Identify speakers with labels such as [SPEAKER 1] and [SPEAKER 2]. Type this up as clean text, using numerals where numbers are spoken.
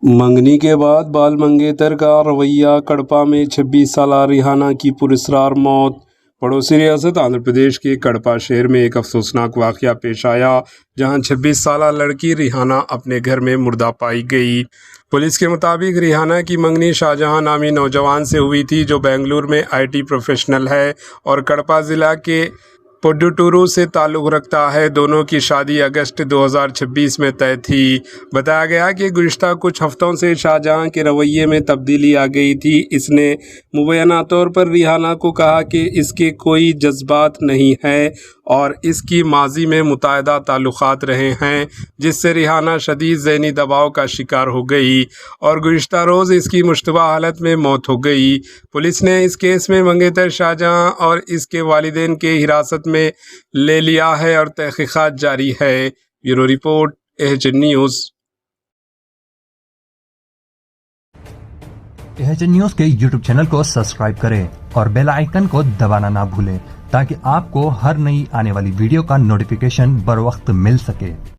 [SPEAKER 1] منگنی کے بعد بال منگیتر کا رویہ، کڑپا میں 26 سالہ ریحانہ کی پراسرار موت۔ پڑوسی ریاست آندھرا پردیش کے کڑپا شہر میں ایک افسوسناک واقعہ پیش آیا، جہاں 26 سالہ لڑکی ریحانہ اپنے گھر میں مردہ پائی گئی۔ پولیس کے مطابق ریحانہ کی منگنی شاہجہاں نامی نوجوان سے ہوئی تھی، جو بنگلور میں IT پروفیشنل ہے اور کڑپا ضلع کے پڈوٹورو سے تعلق رکھتا ہے۔ دونوں کی شادی اگست 2026 میں طے تھی۔ بتایا گیا کہ گزشتہ کچھ ہفتوں سے شاہجہاں کے رویے میں تبدیلی آ گئی تھی۔ اس نے مبینہ طور پر ریحانہ کو کہا کہ اس کے کوئی جذبات نہیں ہیں اور اس کی ماضی میں متعدد تعلقات رہے ہیں، جس سے ریحانہ شدید ذہنی دباؤ کا شکار ہو گئی اور گزشتہ روز اس کی مشتبہ حالت میں موت ہو گئی۔ پولیس نے اس کیس میں منگیتر شاہجہاں اور اس کے والدین کے حراست میں لے لیا ہے اور تحقیقات جاری ہے۔ Bureau report, AHN news.
[SPEAKER 2] AHN news کے YouTube چینل کو سبسکرائب کریں اور بیل آئیکن کو دبانا نہ بھولیں تاکہ آپ کو ہر نئی آنے والی ویڈیو کا نوٹیفیکیشن بر وقت مل سکے۔